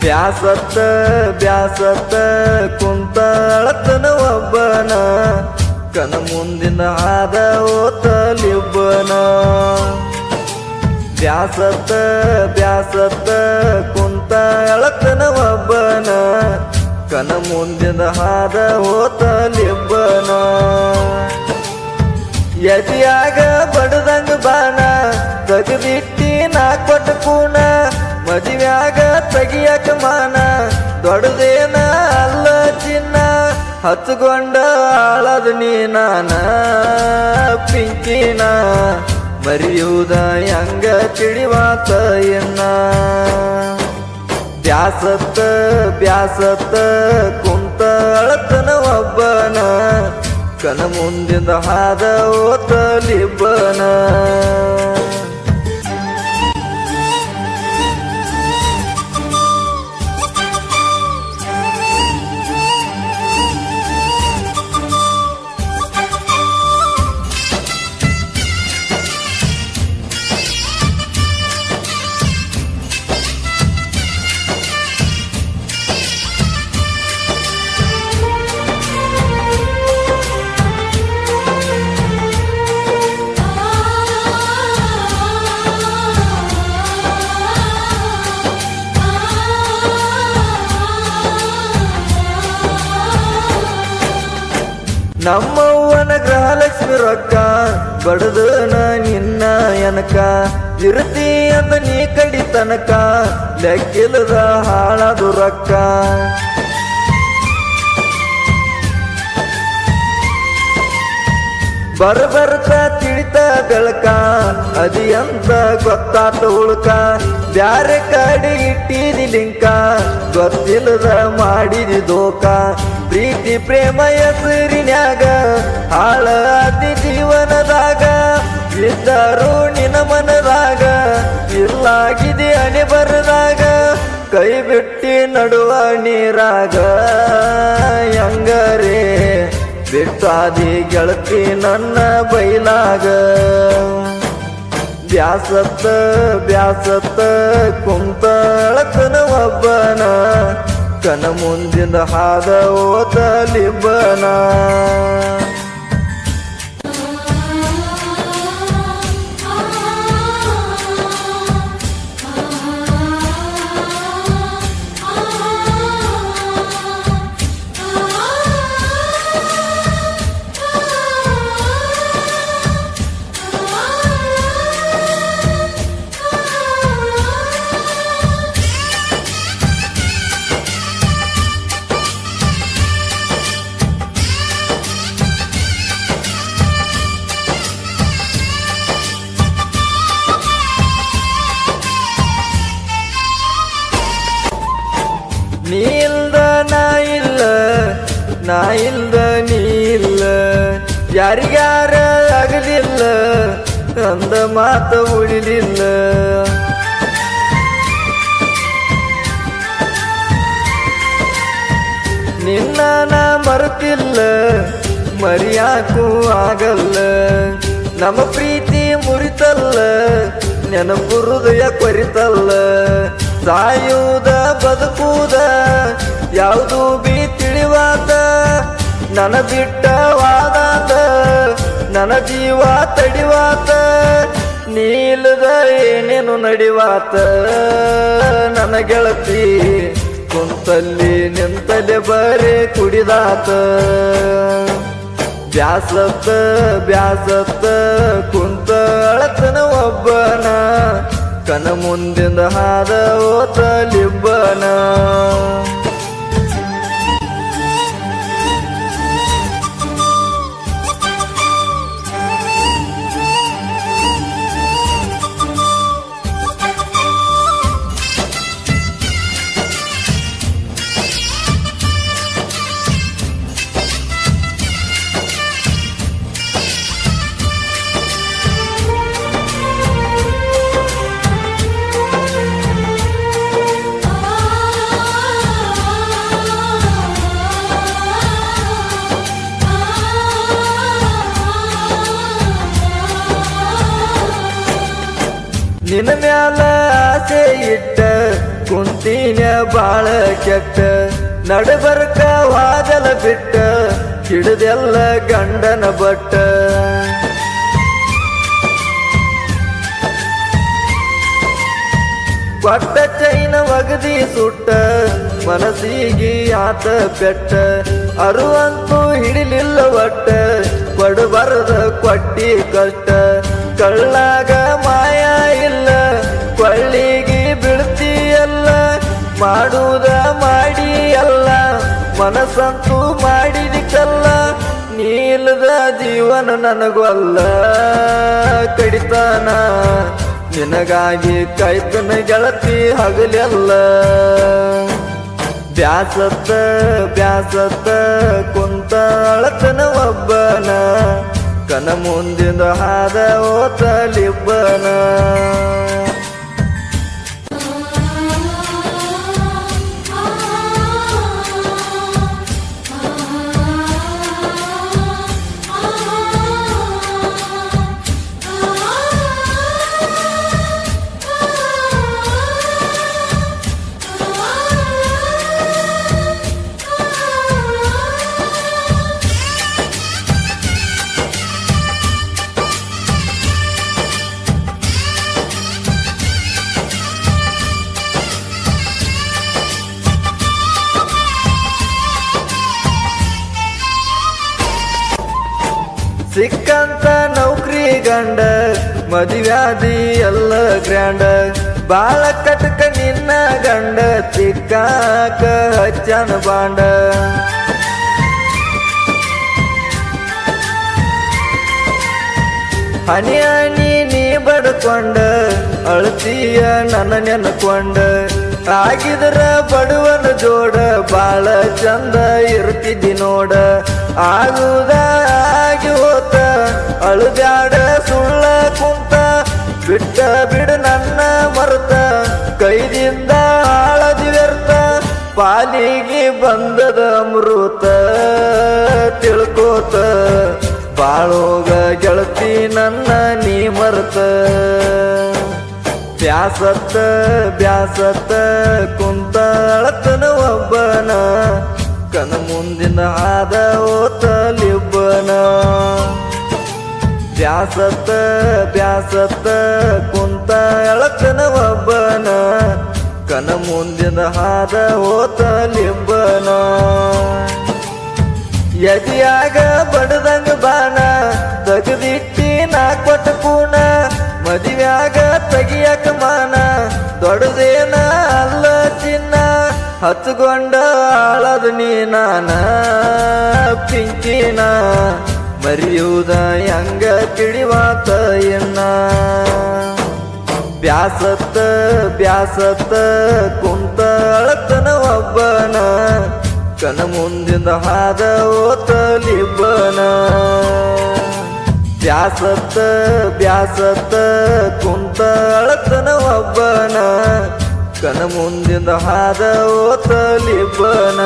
ಬ್ಯಾಸತ್ತ ಬ್ಯಾಸತ್ತ ಕುಂತ ಅಳತನ ಒಬ್ಬನ ಕನ ಮುಂದಿನ ಹಾದ ಓತಲಿಬ್ಬನ ಬ್ಯಾಸತ್ತ ಬ್ಯಾಸತ್ತ ಕುಂತ ಅಳತನ ಒಬ್ಬನ ಕನ ಮುಂದಿನ ಹಾದ ಓತಲಿಬ್ಬನ ಯತಿಯಾಗ ಬಡದಂಗ ಬಾನ ತಗದಿಟ್ಟಿ ನಾ ಕೊಟ್ಟ ಕೂನ ಮದುವ್ಯಾಗ ತೆಗಿಯಕ ಮಾನ ದೊಡ್ಡದೇನ ಅಲ್ಲ ಚಿನ್ನ ಹಚ್ಕೊಂಡ ಆಳದ ನೀನಾನ ಪಿಂಕಿನ ಮರಿಯುವುದ ಹೆಂಗ ತಿಳಿವಾತ ಎನ್ನ ಬ್ಯಾಸತ್ತ ಬ್ಯಾಸತ್ತ ಕುಂತ ಅಳತನ ಒಬ್ಬನ ಕನ ಮುಂದಿನ ಹಾದ ಓತಲಿಬ್ಬನ ನಮ್ಮವ್ವನ ಗೃಹಲಕ್ಷ್ಮಿ ರೊಕ್ಕ ಬಡದನ ನಿನ್ನ ಎನಕ ಇರುತ್ತಿ ಅಂತ ನೀ ಕಡಿ ತನಕ ಲೆಕ್ಕಿಲ್ಲದ ಹಾಳದು ರೊಕ್ಕ ಬರ್ಬರ್ತ ತಿಳಿತ ಬೆಳಕ ಅದಿ ಅಂತ ಗೊತ್ತಾತ ಉಳ್ಕ ಬ್ಯಾರೆ ಕಡೆ ಇಟ್ಟಿದಿ ಲಿಂಕ ಗೊತ್ತಿಲ್ಲದ ಮಾಡಿದಿ ದೋಕ ಪ್ರೀತಿ ಪ್ರೇಮ ಹೆಸರಿನ್ಯಾಗ ಹಾಳ ಅತಿ ಜೀವನದಾಗ ಇದ್ದರು ನಿನ್ನ ಮನದಾಗ ಇಲ್ಲಾಗಿದೆ ಅಣೆ ಬರದಾಗ ಕೈ ಬಿಟ್ಟಿ ನಡುವ ನೀರಾಗ ಹೆಂಗರೇ ಬಿಟ್ಟಾದಿ ಗೆಳತಿ ನನ್ನ ಬೈಲಾಗ ಬ್ಯಾಸತ್ತ ಬ್ಯಾಸತ್ತ ಕುಂತ ಅಳತನ ಒಬ್ಬನ ಕನ ಮುಂದಿನ ಹಾದ ಓತಲಿಬ್ಬನ ನೀ ಇಲ್ದ ನಾ ಇಲ್ಲ ನಾ ಇಲ್ದ ನೀ ಇಲ್ಲ ಯಾರಿಗಾರ ಆಗಲಿಲ್ಲ ಅಂದ ಮಾತ ಉಳಿಲಿಲ್ಲ ನಿನ್ನ ನಾ ಮರೆತಿಲ್ಲ ಮರಿಯಾಕೂ ಆಗಲ್ಲ ನಮ್ಮ ಪ್ರೀತಿ ಮುರಿತಲ್ಲ ನೆನಪು ಹೃದಯ ಕೊರಿತಲ್ಲ ಸಾಯುವುದ ಬದುಕುವುದ ಯಾವುದು ಬಿ ತಿಳಿವಾದ ನನ್ನ ಬಿಟ್ಟವಾದ ನನ್ನ ಜೀವ ತಡಿವಾತ ನೀಲದ ಏನೇನು ನಡಿವಾತ ನನ್ನ ಗೆಳತಿ ಕುಂತಲ್ಲಿ ನಿಂತಲೆ ಬರೇ ಕುಡಿದಾತ ಬ್ಯಾಸತ್ತ ಬ್ಯಾಸತ್ತ ಕುಂತ ಅಳತನ ಒಬ್ಬನ ಕನ ಮುಂದಿನ ಹಾದ ಓತಲಿಬ್ಬನ ನಿನ್ನ ಮ್ಯಾಲ ಆಸೆ ಇಟ್ಟ ಕುಂತೀನ ಬಾಳ ಕೆಟ್ಟ ನಡಬರ್ಕ ವಾದಲ ಬಿಟ್ಟ ಹಿಡಿದೆಲ್ಲ ಗಂಡನ ಬಟ್ಟ ಕೊಟ್ಟ ಚೈನ ಒಗದಿ ಸುಟ್ಟ ಮನಸ್ಸಿಗೆ ಆತ ಬೆಟ್ಟ ಅರುವಂತೂ ಹಿಡಿಲಿಲ್ಲ ಒಟ್ಟ ಕೊಡಬಾರದ ಕೊಟ್ಟಿ ಕಷ್ಟ ಕಳ್ಳಾಗ ಮಾಯ ಇಲ್ಲ ಕೊಳ್ಳಿಗೆ ಬೀಳ್ತೀಯಲ್ಲ ಮಾಡುವುದ ಮಾಡಿ ಅಲ್ಲ ಮನಸ್ಸಂತೂ ಮಾಡಿದಿಕ್ಕಲ್ಲ ನೀಲದ ಜೀವನ ನನಗೊಲ್ಲ ಕಡಿತಾನ ನಿನಗಾಗಿ ಕಾಯ್ತನ ಗೆಳತಿ ಹಗಲೆಲ್ಲ ಬ್ಯಾಸತ್ತ ಬ್ಯಾಸತ್ತ ಕುಂತ ಅಳತನ ಒಬ್ಬನ ಕನ ಮುಂದಿಂದ ಹಾದ ಓತಲಿಬ್ಬನ ಸಿಕ್ಕಂತ ನೌಕರಿ ಗಂಡ ಮದುವ್ಯಾದಿ ಎಲ್ಲ ಗ್ರ್ಯಾಂಡ ಬಾಳ ಕಟಕ ನಿನ್ನ ಗಂಡ ಚಿಕ್ಕಾಕ ಹಚ್ಚನ ಬಾಂಡ ಹನಿ ಹನಿ ನೀ ಬಡ್ಕೊಂಡ ಅಳತೀಯ ನನ್ನ ನೆನ್ಕೊಂಡ ಆಗಿದ್ರ ಬಡವನ ಜೋಡ ಬಾಳ ಚಂದ ಇರ್ತಿದ್ದಿ ನೋಡ ಆಗುದ ಆಗಿ ಹೋತ ಅಳುಬ್ಯಾಡ ಸುಳ್ಳ ಕುಂತ ಬಿಟ್ಟ ಬಿಡ ನನ್ನ ಮರ್ತ ಕೈದಿಂದ ಆಳದಿ ವ್ಯರ್ಥ ಪಾಲಿಗೆ ಬಂದದ ಅಮೃತ ತಿಳ್ಕೋತ ಬಾಳೋಗ ಗೆಳತಿ ನನ್ನ ನೀ ಮರ್ತ ಬ್ಯಾಸತ್ತ ಬ್ಯಾಸತ್ತ ಕುಂತ ಅಳತನ ಒಬ್ಬನ ಕನ ಮುಂದಿನ ಹಾದ ಓತಲಿಬ್ಬನ ಬ್ಯಾಸತ್ತ ಬ್ಯಾಸತ್ತ ಕುಂತ ಅಳತನ ಒಬ್ಬನ ಕನ ಮುಂದಿನ ಹಾದ ಓತಲಿಬ್ಬನ ಎದಿಯಾಗ ಬಡದಂಗ ಬಾನ ತಗದಿಟ್ಟಿ ನಾ ಕೊಟ್ಟ ಕೂನ ಮದುವ್ಯಾಗ ತೆಗಿಯಕ ಮಾನ ದೊಡ್ಡದೇನ ಅಲ್ಲ ಚಿನ್ನ ಹಚ್ಕೊಂಡ ಆಳದ ನೀನಾನ ಪಿಂಕಿನ ಮರಿಯುವುದ ಹೆಂಗ ತಿಳಿವಾತ ಎನ್ನ ಬ್ಯಾಸತ್ತ ಬ್ಯಾಸತ್ತ ಕುಂತ ಅಳತನ ಒಬ್ಬನ ಕನ ಮುಂದಿಂದ ಹಾದ ಓತಲಿಬ್ಬನ ಬ್ಯಾಸತ್ತ ಬ್ಯಾಸತ್ತ ಕುಂತ ಅಳತನ ಒಬ್ಬನ ಕನ ಮುಂದಿಂದ ಹಾದ ಓತಲಿಬ್ಬನ